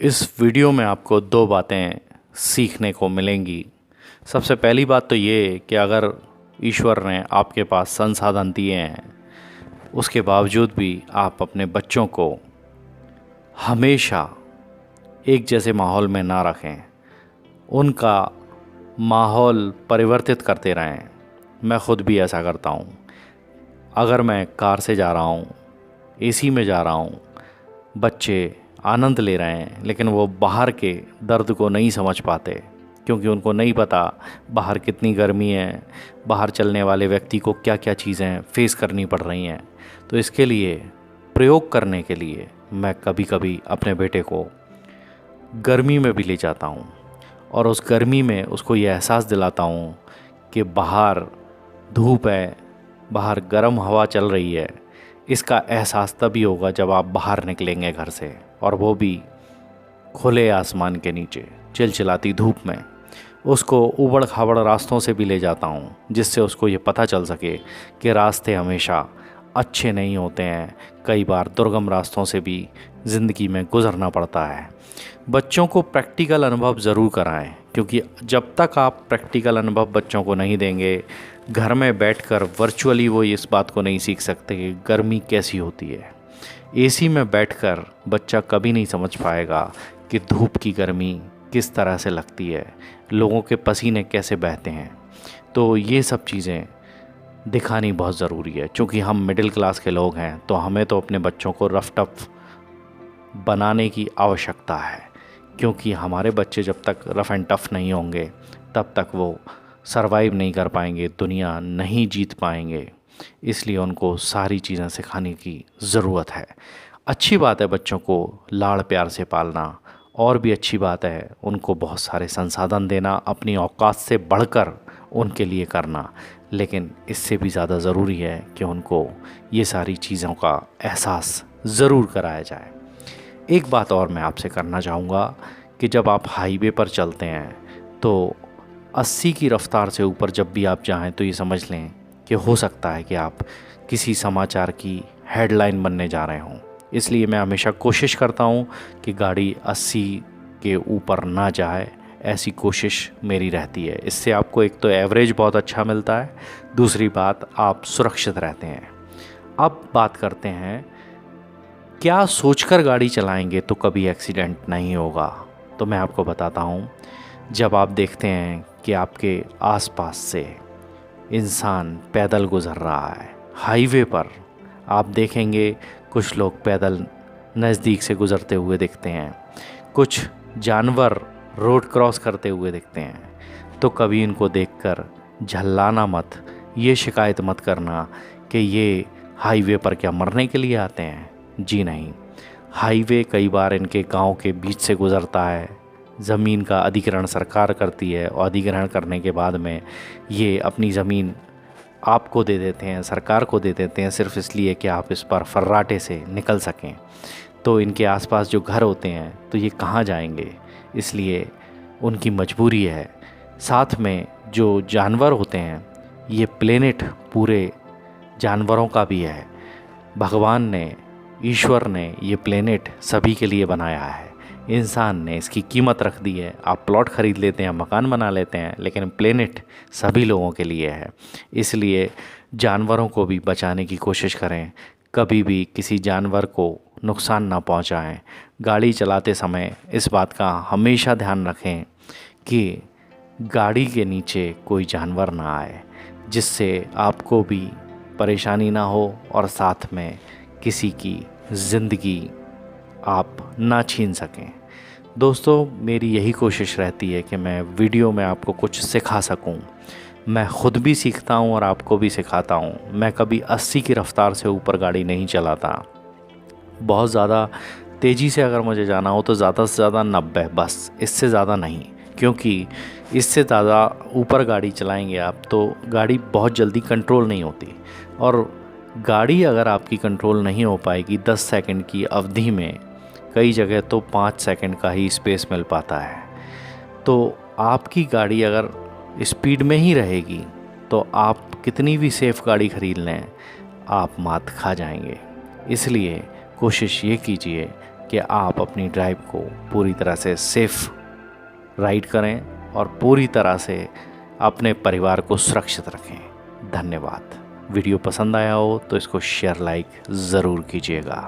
इस वीडियो में आपको दो बातें सीखने को मिलेंगी। सबसे पहली बात तो ये कि अगर ईश्वर ने आपके पास संसाधन दिए हैं, उसके बावजूद भी आप अपने बच्चों को हमेशा एक जैसे माहौल में ना रखें, उनका माहौल परिवर्तित करते रहें। मैं ख़ुद भी ऐसा करता हूँ। अगर मैं कार से जा रहा हूँ, एसी में जा रहा हूँ, बच्चे आनंद ले रहे हैं, लेकिन वो बाहर के दर्द को नहीं समझ पाते, क्योंकि उनको नहीं पता बाहर कितनी गर्मी है, बाहर चलने वाले व्यक्ति को क्या क्या चीज़ें फेस करनी पड़ रही हैं। तो इसके लिए प्रयोग करने के लिए मैं कभी कभी अपने बेटे को गर्मी में भी ले जाता हूँ और उस गर्मी में उसको ये एहसास दिलाता हूँ कि बाहर धूप है, बाहर गर्म हवा चल रही है। इसका एहसास तभी होगा जब आप बाहर निकलेंगे घर से, और वो भी खुले आसमान के नीचे चिलचिलाती धूप में। उसको ऊबड़ खाबड़ रास्तों से भी ले जाता हूँ, जिससे उसको ये पता चल सके कि रास्ते हमेशा अच्छे नहीं होते हैं। कई बार दुर्गम रास्तों से भी ज़िंदगी में गुज़रना पड़ता है। बच्चों को प्रैक्टिकल अनुभव ज़रूर कराएं, क्योंकि जब तक आप प्रैक्टिकल अनुभव बच्चों को नहीं देंगे, घर में बैठकर वर्चुअली वो इस बात को नहीं सीख सकते कि गर्मी कैसी होती है। एसी में बैठकर बच्चा कभी नहीं समझ पाएगा कि धूप की गर्मी किस तरह से लगती है, लोगों के पसीने कैसे बहते हैं। तो ये सब चीज़ें दिखानी बहुत ज़रूरी है। क्योंकि हम मिडिल क्लास के लोग हैं, तो हमें तो अपने बच्चों को रफ टफ बनाने की आवश्यकता है, क्योंकि हमारे बच्चे जब तक रफ़ एंड टफ़ नहीं होंगे तब तक वो सरवाइव नहीं कर पाएंगे, दुनिया नहीं जीत पाएंगे। इसलिए उनको सारी चीज़ें सिखाने की ज़रूरत है। अच्छी बात है बच्चों को लाड़ प्यार से पालना, और भी अच्छी बात है उनको बहुत सारे संसाधन देना, अपनी औकात से बढ़कर उनके लिए करना। लेकिन इससे भी ज़्यादा ज़रूरी है कि उनको ये सारी चीज़ों का एहसास ज़रूर कराया जाए। एक बात और मैं आपसे करना चाहूँगा कि जब आप हाईवे पर चलते हैं तो 80 की रफ़्तार से ऊपर जब भी आप जाएं, तो ये समझ लें कि हो सकता है कि आप किसी समाचार की हेडलाइन बनने जा रहे हों। इसलिए मैं हमेशा कोशिश करता हूँ कि गाड़ी 80 के ऊपर ना जाए, ऐसी कोशिश मेरी रहती है। इससे आपको एक तो एवरेज बहुत अच्छा मिलता है, दूसरी बात आप सुरक्षित रहते हैं। अब बात करते हैं, क्या सोचकर गाड़ी चलाएंगे तो कभी एक्सीडेंट नहीं होगा। तो मैं आपको बताता हूँ, जब आप देखते हैं कि आपके आसपास से इंसान पैदल गुज़र रहा है हाईवे पर, आप देखेंगे कुछ लोग पैदल नज़दीक से गुज़रते हुए दिखते हैं, कुछ जानवर रोड क्रॉस करते हुए दिखते हैं, तो कभी इनको देखकर झल्लाना मत, ये शिकायत मत करना कि ये हाईवे पर क्या मरने के लिए आते हैं। जी नहीं, हाईवे कई बार इनके गांव के बीच से गुज़रता है। ज़मीन का अधिग्रहण सरकार करती है, और अधिग्रहण करने के बाद में ये अपनी ज़मीन आपको दे देते हैं, सरकार को दे देते हैं, सिर्फ़ इसलिए कि आप इस पर फर्राटे से निकल सकें। तो इनके आसपास जो घर होते हैं, तो ये कहाँ जाएंगे, इसलिए उनकी मजबूरी है। साथ में जो जानवर होते हैं, ये प्लेनेट पूरे जानवरों का भी है। भगवान ने, ईश्वर ने ये प्लेनेट सभी के लिए बनाया है। इंसान ने इसकी कीमत रख दी है। आप प्लॉट ख़रीद लेते हैं, मकान बना लेते हैं, लेकिन प्लेनेट सभी लोगों के लिए है। इसलिए जानवरों को भी बचाने की कोशिश करें, कभी भी किसी जानवर को नुकसान ना पहुंचाएं। गाड़ी चलाते समय इस बात का हमेशा ध्यान रखें कि गाड़ी के नीचे कोई जानवर ना आए, जिससे आपको भी परेशानी ना हो और साथ में किसी की ज़िंदगी आप ना छीन सकें। दोस्तों, मेरी यही कोशिश रहती है कि मैं वीडियो में आपको कुछ सिखा सकूं। मैं ख़ुद भी सीखता हूं और आपको भी सिखाता हूं। मैं कभी 80 की रफ़्तार से ऊपर गाड़ी नहीं चलाता। बहुत ज़्यादा तेज़ी से अगर मुझे जाना हो तो ज़्यादा से ज़्यादा 90, बस, इससे ज़्यादा नहीं। क्योंकि इससे ज़्यादा ऊपर गाड़ी चलाएंगे आप तो गाड़ी बहुत जल्दी कंट्रोल नहीं होती, और गाड़ी अगर आपकी कंट्रोल नहीं हो पाएगी 10 सेकंड की अवधि में, कई जगह तो 5 सेकंड का ही स्पेस मिल पाता है, तो आपकी गाड़ी अगर स्पीड में ही रहेगी तो आप कितनी भी सेफ़ गाड़ी ख़रीद लें, आप मात खा जाएंगे। इसलिए कोशिश ये कीजिए कि कि आप अपनी ड्राइव को पूरी तरह से सेफ राइड करें और पूरी तरह से अपने परिवार को सुरक्षित रखें। धन्यवाद। वीडियो पसंद आया हो तो इसको शेयर लाइक ज़रूर कीजिएगा।